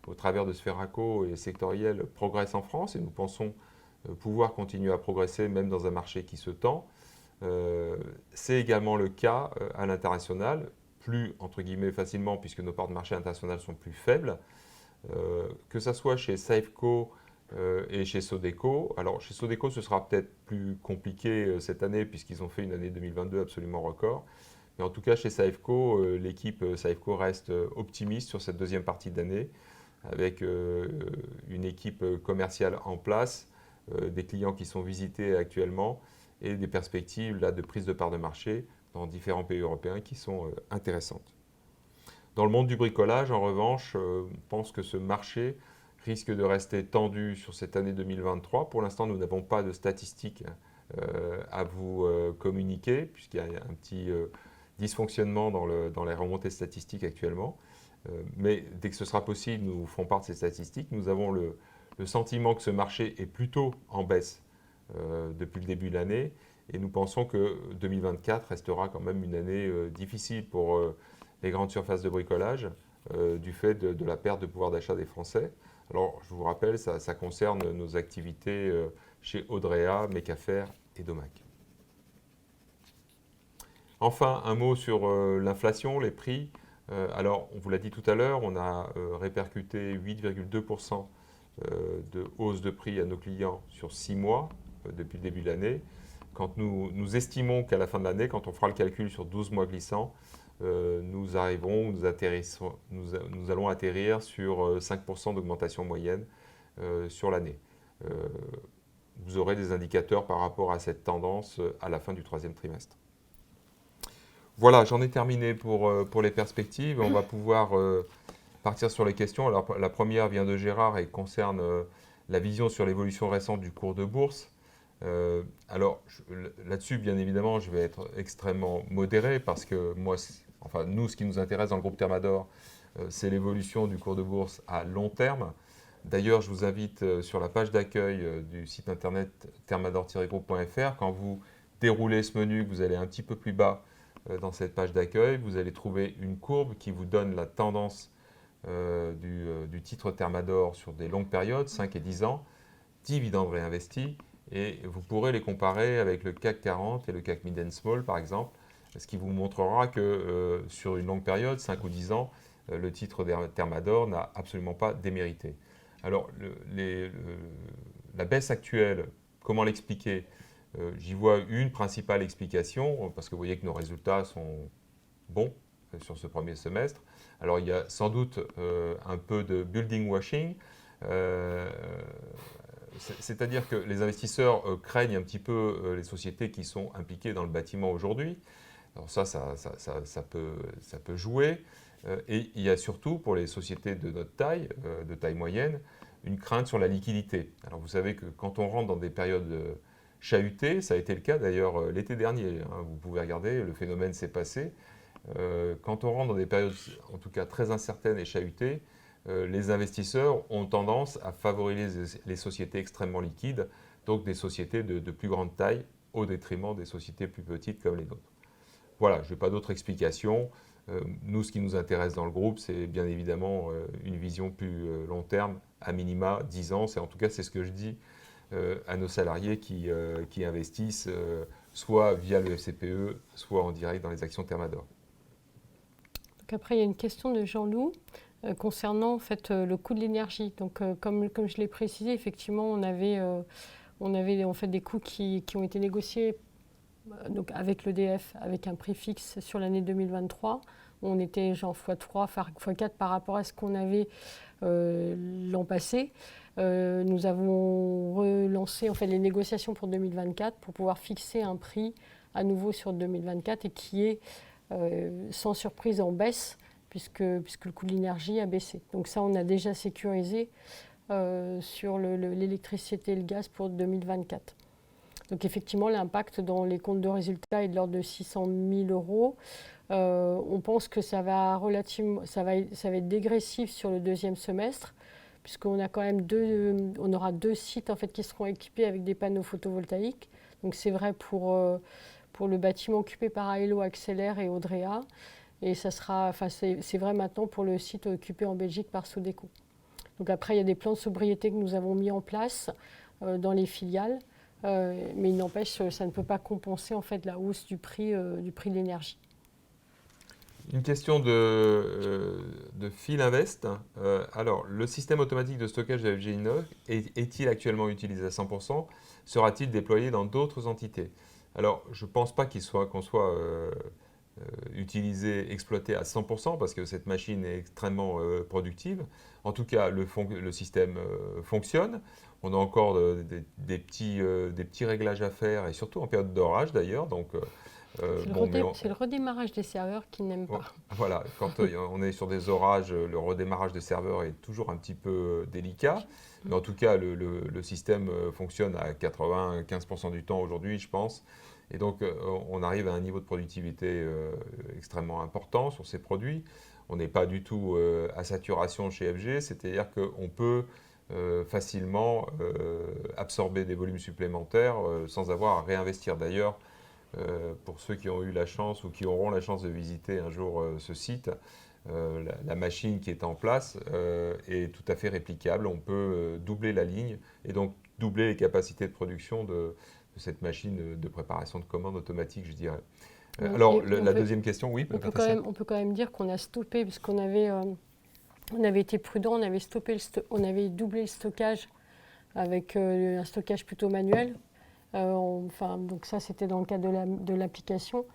au travers de Sferaco et sectorielles, progresse en France et nous pensons pouvoir continuer à progresser même dans un marché qui se tend. C'est également le cas à l'international, plus entre guillemets facilement puisque nos parts de marché internationales sont plus faibles, que ce soit chez Safeco et chez Sodeco. Alors chez Sodeco, ce sera peut-être plus compliqué cette année puisqu'ils ont fait une année 2022 absolument record. Mais en tout cas, chez Safeco, l'équipe Safeco reste optimiste sur cette deuxième partie d'année avec une équipe commerciale en place, des clients qui sont visités actuellement et des perspectives là, de prise de part de marché dans différents pays européens qui sont intéressantes. Dans le monde du bricolage, en revanche, je pense que ce marché risque de rester tendu sur cette année 2023. Pour l'instant, nous n'avons pas de statistiques à vous communiquer, puisqu'il y a un petit dysfonctionnement dans les remontées statistiques actuellement. Mais dès que ce sera possible, nous vous ferons part de ces statistiques. Nous avons le sentiment que ce marché est plutôt en baisse depuis le début de l'année. Et nous pensons que 2024 restera quand même une année difficile pour les grandes surfaces de bricolage du fait de la perte de pouvoir d'achat des Français. Alors, je vous rappelle, ça concerne nos activités chez Audrea, Mecafer et Domac. Enfin, un mot sur l'inflation, les prix. Alors, on vous l'a dit tout à l'heure, on a répercuté 8,2% de hausse de prix à nos clients sur 6 mois depuis le début de l'année. Quand nous estimons qu'à la fin de l'année, quand on fera le calcul sur 12 mois glissants, nous allons atterrir sur 5% d'augmentation moyenne sur l'année. Vous aurez des indicateurs par rapport à cette tendance à la fin du troisième trimestre. Voilà, j'en ai terminé pour les perspectives. On va pouvoir partir sur les questions. Alors, la première vient de Gérard et concerne la vision sur l'évolution récente du cours de bourse. Alors, là-dessus, bien évidemment, je vais être extrêmement modéré parce que nous, ce qui nous intéresse dans le groupe Thermador, c'est l'évolution du cours de bourse à long terme. D'ailleurs, je vous invite sur la page d'accueil du site internet thermador-groupe.fr. Quand vous déroulez ce menu, vous allez un petit peu plus bas dans cette page d'accueil, vous allez trouver une courbe qui vous donne la tendance du titre Thermador sur des longues périodes, 5 et 10 ans, dividendes réinvestis, et vous pourrez les comparer avec le CAC 40 et le CAC Mid and Small, par exemple, ce qui vous montrera que sur une longue période, 5 ou 10 ans, le titre Thermador n'a absolument pas démérité. Alors, la baisse actuelle, comment l'expliquer? J'y vois une principale explication, parce que vous voyez que nos résultats sont bons sur ce premier semestre. Alors, il y a sans doute un peu de building washing, c'est-à-dire que les investisseurs craignent un petit peu les sociétés qui sont impliquées dans le bâtiment aujourd'hui. Alors ça peut jouer. Et il y a surtout, pour les sociétés de notre taille, de taille moyenne, une crainte sur la liquidité. Alors vous savez que quand on rentre dans des périodes chahutées, ça a été le cas d'ailleurs l'été dernier, hein, vous pouvez regarder, le phénomène s'est passé. Quand on rentre dans des périodes, en tout cas très incertaines et chahutées, les investisseurs ont tendance à favoriser les sociétés extrêmement liquides, donc des sociétés de plus grande taille au détriment des sociétés plus petites comme les nôtres. Voilà, je n'ai pas d'autres explications. Nous, ce qui nous intéresse dans le groupe, c'est bien évidemment une vision plus long terme, à minima 10 ans. En tout cas, c'est ce que je dis à nos salariés qui investissent soit via le FCPE, soit en direct dans les actions Thermador. Donc après, il y a une question de Jean-Loup concernant en fait, le coût de l'énergie. Donc, comme je l'ai précisé, effectivement, on avait en fait des coûts qui ont été négociés donc avec l'EDF, avec un prix fixe sur l'année 2023. On était genre x3, x4 par rapport à ce qu'on avait l'an passé. Nous avons relancé en fait, les négociations pour 2024 pour pouvoir fixer un prix à nouveau sur 2024 et qui est sans surprise en baisse puisque le coût de l'énergie a baissé. Donc ça, on a déjà sécurisé sur l'électricité et le gaz pour 2024. Donc effectivement, l'impact dans les comptes de résultats est de l'ordre de 600 000 euros. On pense que ça va être dégressif sur le deuxième semestre, puisqu'on a quand même on aura 2 sites en fait, qui seront équipés avec des panneaux photovoltaïques. Donc c'est vrai pour le bâtiment occupé par Aello Accélère et Audrea. Et c'est vrai maintenant pour le site occupé en Belgique par Sodeco. Donc après, il y a des plans de sobriété que nous avons mis en place dans les filiales. Mais il n'empêche, ça ne peut pas compenser en fait, la hausse du prix de l'énergie. Une question de Phil Invest. Alors, le système automatique de stockage de FG Inox est-il actuellement utilisé à 100%? Sera-t-il déployé dans d'autres entités? Alors, je ne pense pas qu'on soit utilisé, exploité à 100% parce que cette machine est extrêmement productive. En tout cas, le système fonctionne. On a encore des petits réglages à faire et surtout en période d'orage d'ailleurs. Donc, c'est le redémarrage des serveurs qui n'aiment pas. Voilà, quand on est sur des orages, le redémarrage des serveurs est toujours un petit peu délicat. Mais en tout cas, le système fonctionne à 95% du temps aujourd'hui, je pense. Et donc, on arrive à un niveau de productivité extrêmement important sur ces produits. On n'est pas du tout à saturation chez FG, c'est-à-dire qu'on peut facilement absorber des volumes supplémentaires sans avoir à réinvestir. D'ailleurs, pour ceux qui ont eu la chance ou qui auront la chance de visiter un jour ce site, la machine qui est en place est tout à fait réplicable. On peut doubler la ligne et donc doubler les capacités de production de cette machine de préparation de commandes automatique, je dirais. Alors, la deuxième question, oui, Patricia. On peut quand même dire qu'on a stoppé, puisqu'on avait, on avait été prudent, on avait doublé le stockage avec un stockage plutôt manuel. Donc ça, c'était dans le cadre de l'application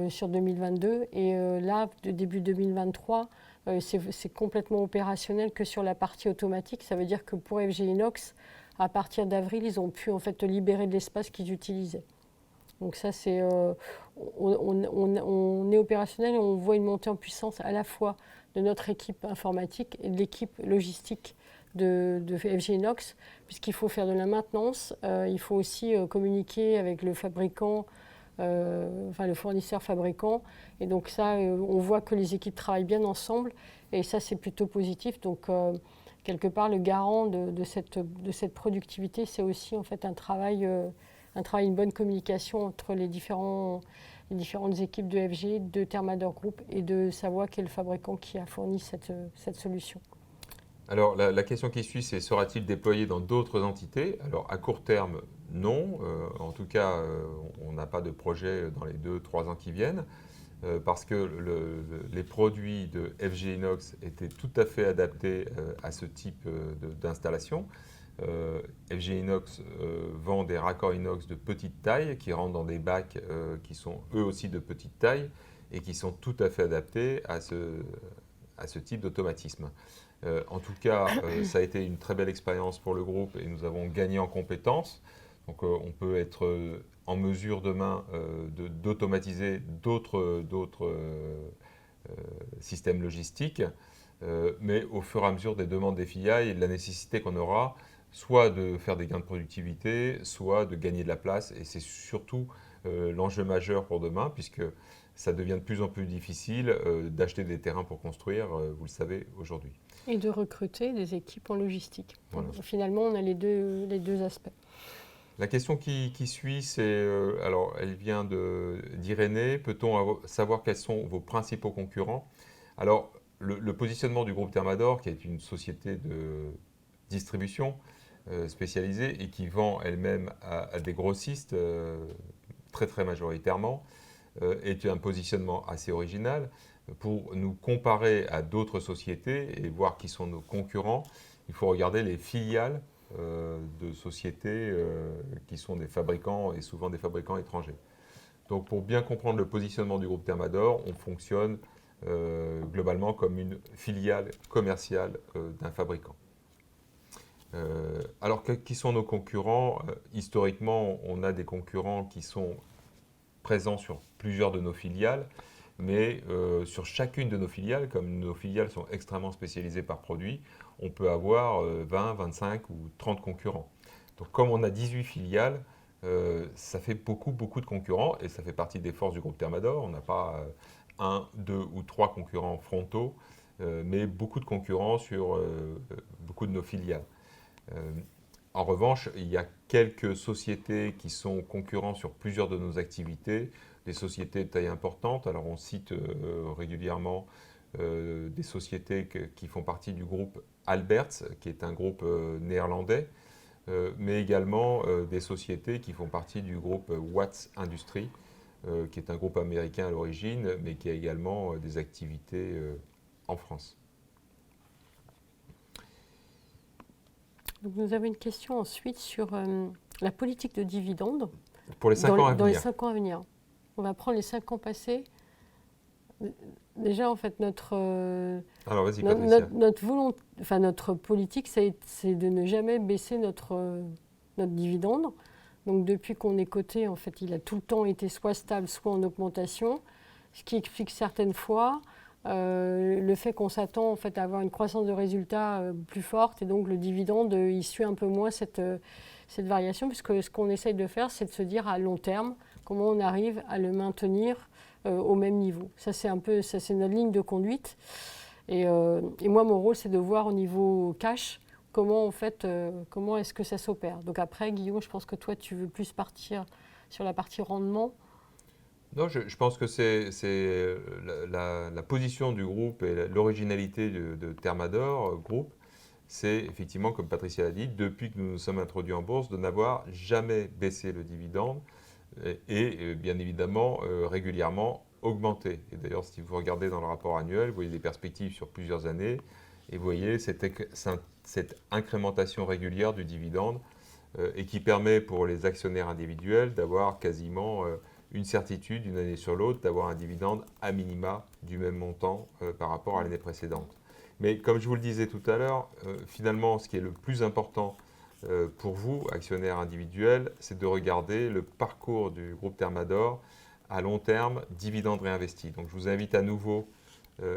sur 2022. Et là, de début 2023, c'est complètement opérationnel que sur la partie automatique. Ça veut dire que pour FG Inox, à partir d'avril, ils ont pu en fait libérer de l'espace qu'ils utilisaient. Donc ça, on est opérationnel et on voit une montée en puissance à la fois de notre équipe informatique et de l'équipe logistique de FG Inox, puisqu'il faut faire de la maintenance, il faut aussi communiquer avec le fabricant, le fournisseur fabricant. Et donc ça, on voit que les équipes travaillent bien ensemble et ça, c'est plutôt positif. Donc quelque part, le garant de cette productivité, c'est aussi en fait un travail, une bonne communication entre les différentes équipes de FG, de Thermador Group et de Savoie, qui est le fabricant qui a fourni cette solution. Alors, la question qui suit, c'est sera-t-il déployé dans d'autres entités? Alors, à court terme, non. En tout cas, on n'a pas de projet dans les 2-3 ans qui viennent, parce que les produits de FG Inox étaient tout à fait adaptés à ce type d'installation. FG Inox vend des raccords inox de petite taille qui rentrent dans des bacs qui sont eux aussi de petite taille et qui sont tout à fait adaptés à ce type d'automatisme. En tout cas, ça a été une très belle expérience pour le groupe et nous avons gagné en compétences. Donc on peut être en mesure demain d'automatiser d'autres systèmes logistiques, mais au fur et à mesure des demandes des filiales et de la nécessité qu'on aura, soit de faire des gains de productivité, soit de gagner de la place. Et c'est surtout l'enjeu majeur pour demain, puisque ça devient de plus en plus difficile d'acheter des terrains pour construire, vous le savez, aujourd'hui. Et de recruter des équipes en logistique. Voilà. Finalement, on a les deux aspects. La question qui suit, c'est, alors elle vient d'Irénée, peut-on savoir quels sont vos principaux concurrents? Alors, le positionnement du groupe Thermador, qui est une société de distribution spécialisée et qui vend elle-même à des grossistes très très majoritairement, est un positionnement assez original. Pour nous comparer à d'autres sociétés et voir qui sont nos concurrents, il faut regarder les filiales de sociétés qui sont des fabricants et souvent des fabricants étrangers. Donc pour bien comprendre le positionnement du groupe Thermador, on fonctionne globalement comme une filiale commerciale d'un fabricant. Alors, qui sont nos concurrents? Historiquement, on a des concurrents qui sont présents sur plusieurs de nos filiales, mais sur chacune de nos filiales, comme nos filiales sont extrêmement spécialisées par produit, on peut avoir 20, 25 ou 30 concurrents. Donc comme on a 18 filiales, ça fait beaucoup de concurrents, et ça fait partie des forces du groupe Thermador. On n'a pas un, deux ou trois concurrents frontaux, mais beaucoup de concurrents sur beaucoup de nos filiales. En revanche, il y a quelques sociétés qui sont concurrents sur plusieurs de nos activités, des sociétés de taille importante. Alors on cite régulièrement des sociétés qui font partie du groupe Alberts, qui est un groupe néerlandais, mais également des sociétés qui font partie du groupe Watts Industries, qui est un groupe américain à l'origine, mais qui a également des activités en France. Donc nous avons une question ensuite sur la politique de dividendes pour les 5 ans à venir. Dans les 5 ans à venir. On va prendre les 5 ans passés. Déjà, en fait, Alors, vas-y, Patricia. notre politique, c'est de ne jamais baisser notre dividende. Donc, depuis qu'on est coté, en fait, il a tout le temps été soit stable, soit en augmentation, ce qui explique certaines fois le fait qu'on s'attend en fait, à avoir une croissance de résultats plus forte, et donc le dividende, il suit un peu moins cette variation, puisque ce qu'on essaye de faire, c'est de se dire à long terme comment on arrive à le maintenir au même niveau. Ça, c'est notre ligne de conduite. Et moi, mon rôle, c'est de voir au niveau cash comment est-ce que ça s'opère. Donc après, Guillaume, je pense que toi, tu veux plus partir sur la partie rendement. Non, je pense que c'est la position du groupe et l'originalité de Thermador Group, c'est effectivement, comme Patricia l'a dit, depuis que nous nous sommes introduits en bourse, de n'avoir jamais baissé le dividende et bien évidemment régulièrement augmenté. Et d'ailleurs, si vous regardez dans le rapport annuel, vous voyez des perspectives sur plusieurs années et vous voyez cette incrémentation régulière du dividende et qui permet pour les actionnaires individuels d'avoir quasiment une certitude d'une année sur l'autre, d'avoir un dividende à minima du même montant par rapport à l'année précédente. Mais comme je vous le disais tout à l'heure, finalement, ce qui est le plus important pour vous, actionnaires individuels, c'est de regarder le parcours du groupe Thermador à long terme, dividende réinvesti. Donc je vous invite à nouveau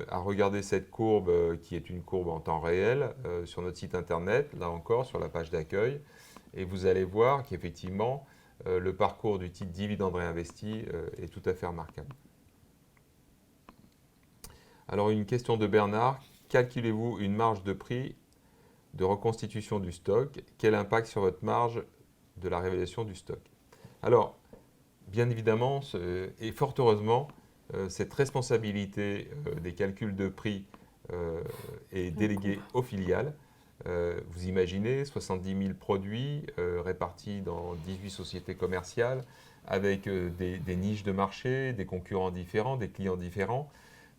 à regarder cette courbe qui est une courbe en temps réel sur notre site internet, là encore sur la page d'accueil, et vous allez voir qu'effectivement, le parcours du titre dividende réinvesti est tout à fait remarquable. Alors une question de Bernard. Calculez-vous une marge de prix de reconstitution du stock? Quel impact sur votre marge de la révélation du stock? Alors, bien évidemment, et fort heureusement, cette responsabilité des calculs de prix est déléguée aux filiales. Vous imaginez 70 000 produits répartis dans 18 sociétés commerciales avec des niches de marché, des concurrents différents, des clients différents.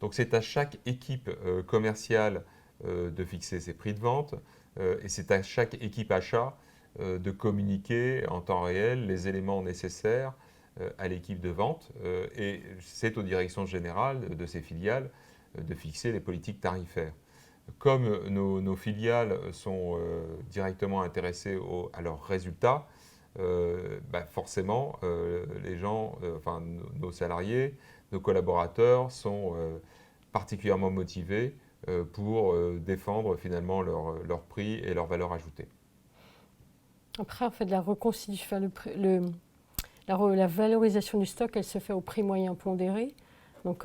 Donc c'est à chaque équipe commerciale de fixer ses prix de vente et c'est à chaque équipe achat de communiquer en temps réel les éléments nécessaires à l'équipe de vente et c'est aux directions générales de ces filiales de fixer les politiques tarifaires. Comme nos filiales sont directement intéressées à leurs résultats, forcément, les gens, nos salariés, nos collaborateurs sont particulièrement motivés pour défendre finalement leur prix et leur valeur ajoutée. Après, en fait, la reconstitution, la valorisation du stock, elle se fait au prix moyen pondéré. Donc,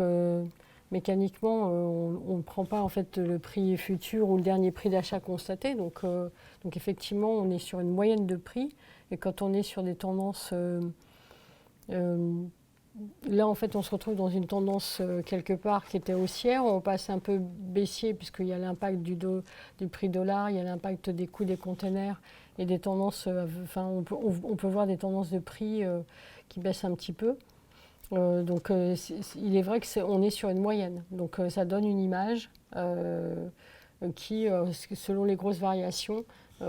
mécaniquement, on ne prend pas en fait le prix futur ou le dernier prix d'achat constaté. Donc effectivement, on est sur une moyenne de prix. Et quand on est sur des tendances, là en fait, on se retrouve dans une tendance quelque part qui était haussière. On passe un peu baissier puisqu'il y a l'impact du prix dollar, il y a l'impact des coûts des containers et des tendances. On peut voir des tendances de prix qui baissent un petit peu. Il est vrai qu'on est sur une moyenne. Donc ça donne une image qui, selon les grosses variations, on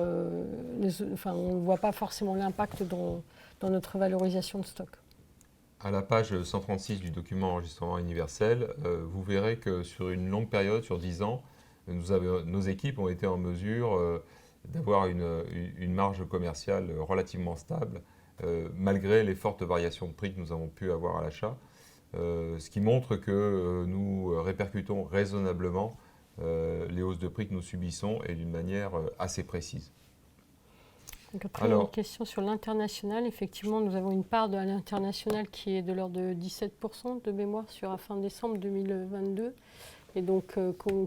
ne voit pas forcément l'impact dans notre valorisation de stock. à la page 136 du document enregistrement universel, vous verrez que sur une longue période, sur 10 ans, nos équipes ont été en mesure d'avoir une marge commerciale relativement stable, malgré les fortes variations de prix que nous avons pu avoir à l'achat, ce qui montre que nous répercutons raisonnablement les hausses de prix que nous subissons et d'une manière assez précise. Donc après, une question sur l'international. Effectivement, nous avons une part de l'international qui est de l'ordre de 17% de mémoire sur la fin décembre 2022. Et donc,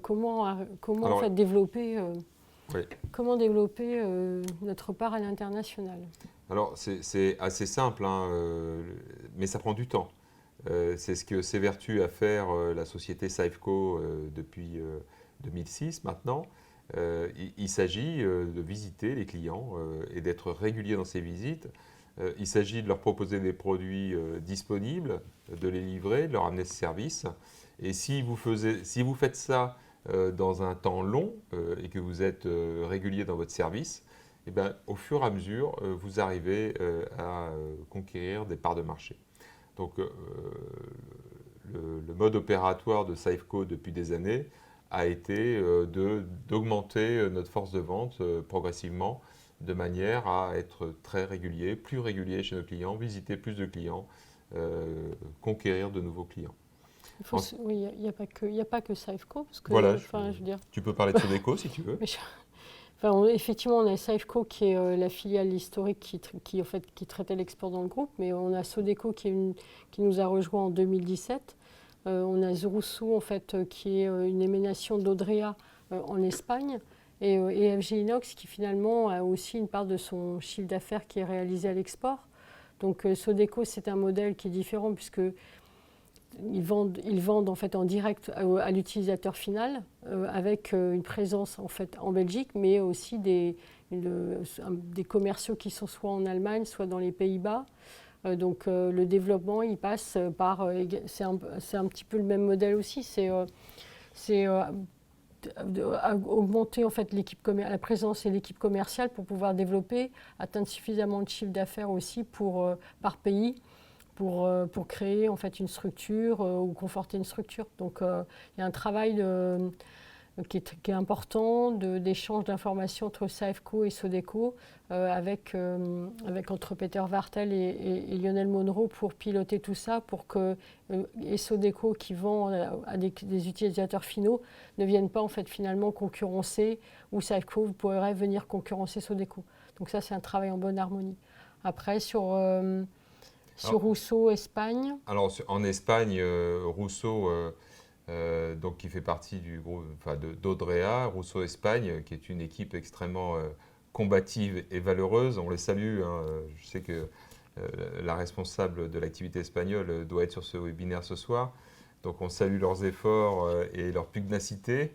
comment en fait, développer, comment développer notre part à l'international? Alors, c'est assez simple, hein, mais ça prend du temps. C'est ce que s'évertue à faire la société Safeco depuis 2006 maintenant. Il s'agit de visiter les clients et d'être régulier dans ces visites. Il s'agit de leur proposer des produits disponibles, de les livrer, de leur amener ce service. Et si vous faites ça dans un temps long et que vous êtes régulier dans votre service, eh bien, au fur et à mesure, vous arrivez à conquérir des parts de marché. Donc, le mode opératoire de Safeco depuis des années a été d'augmenter notre force de vente progressivement de manière à être très régulier, plus régulier chez nos clients, visiter plus de clients, conquérir de nouveaux clients. Oui, il n'y a pas que Safeco. Parce que, voilà, je veux dire... tu peux parler de Sodeco si tu veux. Effectivement, on a Safeco qui est la filiale historique qui traitait l'export dans le groupe, mais on a Sodeco qui nous a rejoints en 2017. On a Zurusso, en fait, qui est une émanation d'Odrea en Espagne, et FG Inox qui finalement a aussi une part de son chiffre d'affaires qui est réalisé à l'export. Donc Sodeco, c'est un modèle qui est différent puisque ils vendent en fait en direct à l'utilisateur final avec une présence en fait en Belgique, mais aussi des commerciaux qui sont soit en Allemagne, soit dans les Pays-Bas. Donc le développement, il passe par... c'est un petit peu le même modèle aussi. C'est augmenter en fait la présence et l'équipe commerciale pour pouvoir développer, atteindre suffisamment de chiffre d'affaires aussi par pays pour créer en fait une structure ou conforter une structure. Donc il y a un travail qui est important d'échange d'informations entre Safeco et Sodeco entre Peter Wartel et Lionel Monroe pour piloter tout ça, pour que et Sodeco qui vend à des utilisateurs finaux ne viennent pas en fait finalement concurrencer, ou Safeco pourrait venir concurrencer Sodeco. Donc ça, c'est un travail en bonne harmonie. Après, sur Rousseau, Espagne. Alors en Espagne, Rousseau, donc, qui fait partie du groupe d'Odrea, Rousseau Espagne, qui est une équipe extrêmement combative et valeureuse. On les salue. Hein. Je sais que la responsable de l'activité espagnole doit être sur ce webinaire ce soir. Donc on salue leurs efforts et leur pugnacité.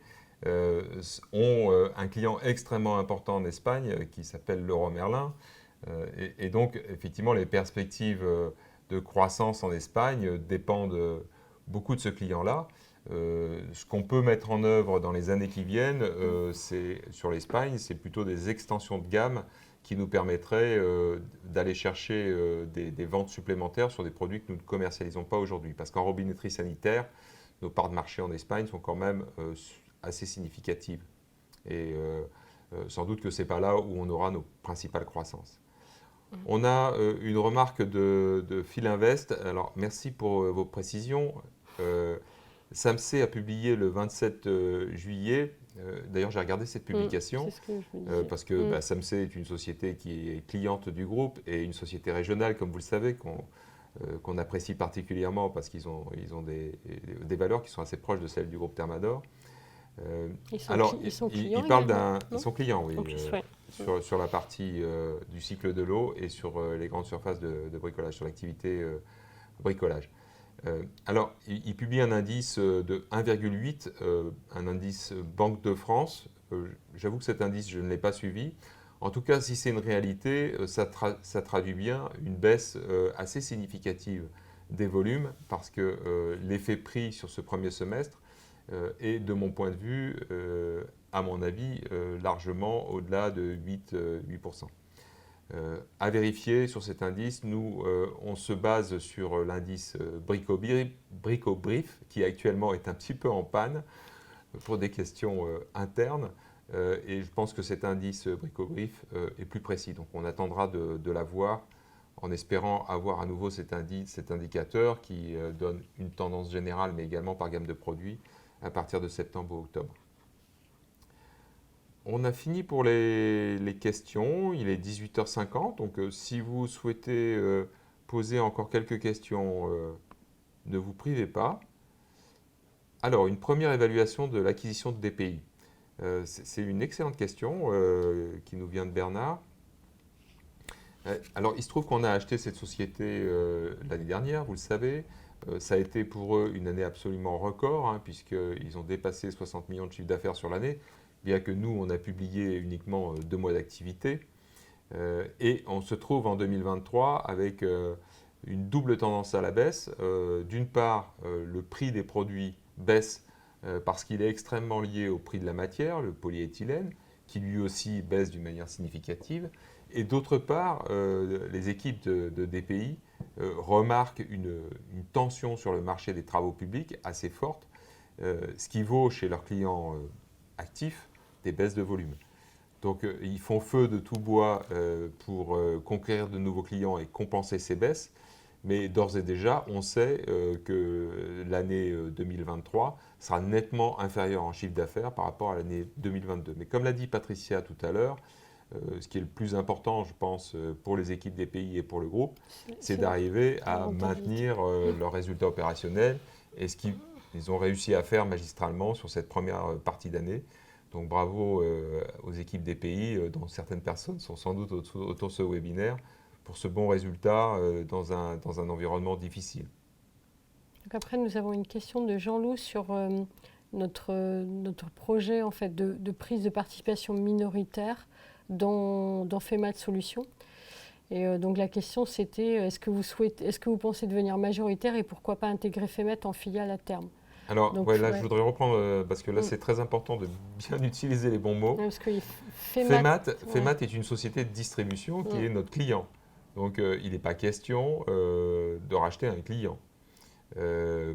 Ont un client extrêmement important en Espagne qui s'appelle Leroy Merlin. Et donc, effectivement, les perspectives de croissance en Espagne dépendent beaucoup de ce client-là. Ce qu'on peut mettre en œuvre dans les années qui viennent, sur l'Espagne, c'est plutôt des extensions de gamme qui nous permettraient d'aller chercher des ventes supplémentaires sur des produits que nous ne commercialisons pas aujourd'hui. Parce qu'en robinetterie sanitaire, nos parts de marché en Espagne sont quand même assez significatives. Et sans doute que ce n'est pas là où on aura nos principales croissances. On a une remarque de Phil Invest. Alors, merci pour vos précisions. SAMC a publié le 27 juillet. D'ailleurs, j'ai regardé cette publication parce que SAMC est une société qui est cliente du groupe et une société régionale, comme vous le savez, qu'on apprécie particulièrement parce qu'ils ont des valeurs qui sont assez proches de celles du groupe Thermador. Ils sont clients. Ils sont clients, oui, sur la partie du cycle de l'eau et sur les grandes surfaces de bricolage, sur l'activité bricolage. Alors, il publie un indice de 1,8, un indice Banque de France. J'avoue que cet indice, je ne l'ai pas suivi. En tout cas, si c'est une réalité, ça traduit bien une baisse assez significative des volumes parce que l'effet prix sur ce premier semestre est, de mon point de vue, à mon avis, largement au-delà de 8%. À vérifier sur cet indice, nous, on se base sur l'indice Brico-Brief, qui actuellement est un petit peu en panne pour des questions internes. Et je pense que cet indice Brico-Brief est plus précis. Donc on attendra de l'avoir en espérant avoir à nouveau cet indicateur qui donne une tendance générale, mais également par gamme de produits, à partir de septembre ou octobre. On a fini pour les questions. Il est 18h50, donc si vous souhaitez poser encore quelques questions, ne vous privez pas. Alors, une première évaluation de l'acquisition de DPI. C'est une excellente question qui nous vient de Bernard. Alors, il se trouve qu'on a acheté cette société l'année dernière, vous le savez. Ça a été pour eux une année absolument record, hein, puisqu'ils ont dépassé 60 millions de chiffre d'affaires sur l'année, bien que nous, on a publié uniquement 2 mois d'activité. Et on se trouve en 2023 avec une double tendance à la baisse. D'une part, le prix des produits baisse parce qu'il est extrêmement lié au prix de la matière, le polyéthylène, qui lui aussi baisse d'une manière significative. Et d'autre part, les équipes de DPI remarquent une tension sur le marché des travaux publics assez forte, ce qui vaut chez leurs clients actifs des baisses de volume. Donc ils font feu de tout bois pour conquérir de nouveaux clients et compenser ces baisses. Mais d'ores et déjà, on sait que l'année 2023 sera nettement inférieure en chiffre d'affaires par rapport à l'année 2022. Mais comme l'a dit Patricia tout à l'heure, ce qui est le plus important, je pense, pour les équipes des pays et pour le groupe, c'est d'arriver à maintenir leurs résultats opérationnels et ce qu'ils ont réussi à faire magistralement sur cette première partie d'année. Donc bravo aux équipes des pays, dont certaines personnes sont sans doute autour de ce webinaire, pour ce bon résultat dans un environnement difficile. Donc après, nous avons une question de Jean-Loup sur notre projet en fait, de prise de participation minoritaire dans FEMAT Solutions. Et donc la question c'était, est-ce que vous pensez devenir majoritaire et pourquoi pas intégrer FEMAT en filiale à terme? Alors donc, là, je voudrais reprendre, parce que là c'est très important de bien utiliser les bons mots. Parce que FEMAT est une société de distribution qui est notre client. Donc il n'est pas question de racheter un client.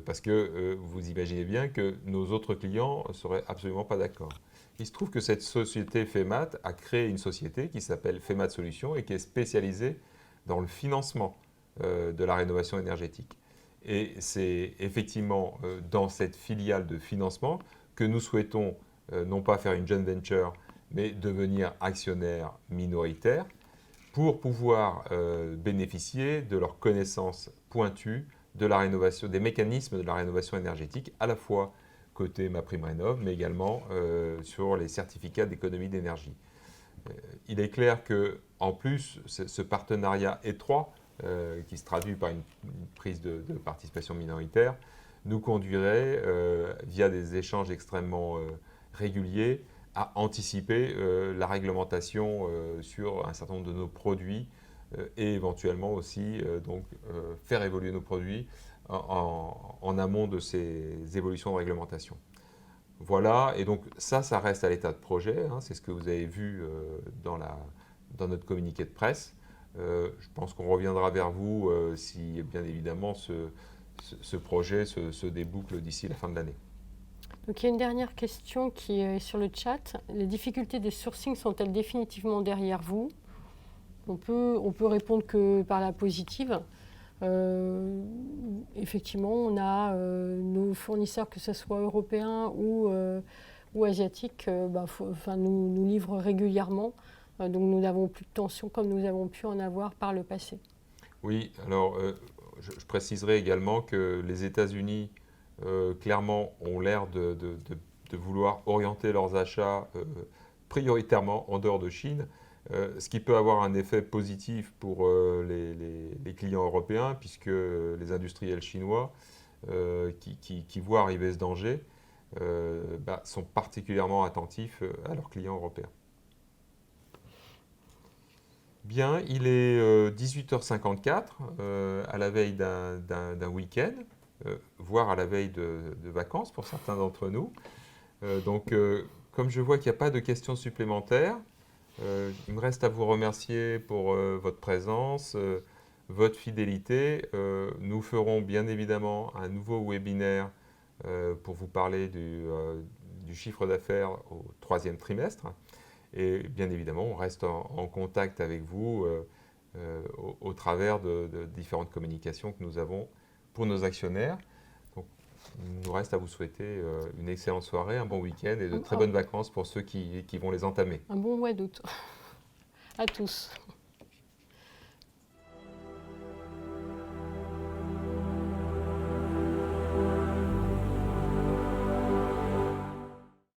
Parce que vous imaginez bien que nos autres clients ne seraient absolument pas d'accord. Il se trouve que cette société FEMAT a créé une société qui s'appelle FEMAT Solutions et qui est spécialisée dans le financement de la rénovation énergétique. Et c'est effectivement dans cette filiale de financement que nous souhaitons non pas faire une joint venture, mais devenir actionnaire minoritaire pour pouvoir bénéficier de leurs connaissances pointues de la rénovation, des mécanismes de la rénovation énergétique, à la fois côté MaPrimeRénov', mais également sur les certificats d'économie d'énergie. Il est clair que, en plus, ce partenariat étroit, qui se traduit par une prise de participation minoritaire, nous conduirait, via des échanges extrêmement réguliers, à anticiper la réglementation sur un certain nombre de nos produits et éventuellement aussi faire évoluer nos produits en amont de ces évolutions de réglementation. Voilà, et donc ça reste à l'état de projet, hein, c'est ce que vous avez vu dans notre communiqué de presse. Je pense qu'on reviendra vers vous si, bien évidemment, ce projet se déboucle d'ici la fin de l'année. Donc il y a une dernière question qui est sur le chat. Les difficultés de sourcing sont-elles définitivement derrière vous? On peut répondre que par la positive. Effectivement, on a nos fournisseurs, que ce soit européens ou asiatiques, nous livrent régulièrement. Donc nous n'avons plus de tension comme nous avons pu en avoir par le passé. Oui, alors je préciserai également que les États-Unis, clairement, ont l'air de vouloir orienter leurs achats prioritairement en dehors de Chine. Ce qui peut avoir un effet positif pour les clients européens, puisque les industriels chinois qui voient arriver ce danger sont particulièrement attentifs à leurs clients européens. Bien, il est 18h54, à la veille d'un week-end, voire à la veille de vacances pour certains d'entre nous. Donc, comme je vois qu'il n'y a pas de questions supplémentaires, Il me reste à vous remercier pour votre présence, votre fidélité. Nous ferons bien évidemment un nouveau webinaire pour vous parler du chiffre d'affaires au troisième trimestre. Et bien évidemment, on reste en contact avec vous au travers de différentes communications que nous avons pour nos actionnaires. Donc, il nous reste à vous souhaiter une excellente soirée, un bon week-end et de très bonnes vacances pour ceux qui vont les entamer. Un bon mois d'août à tous.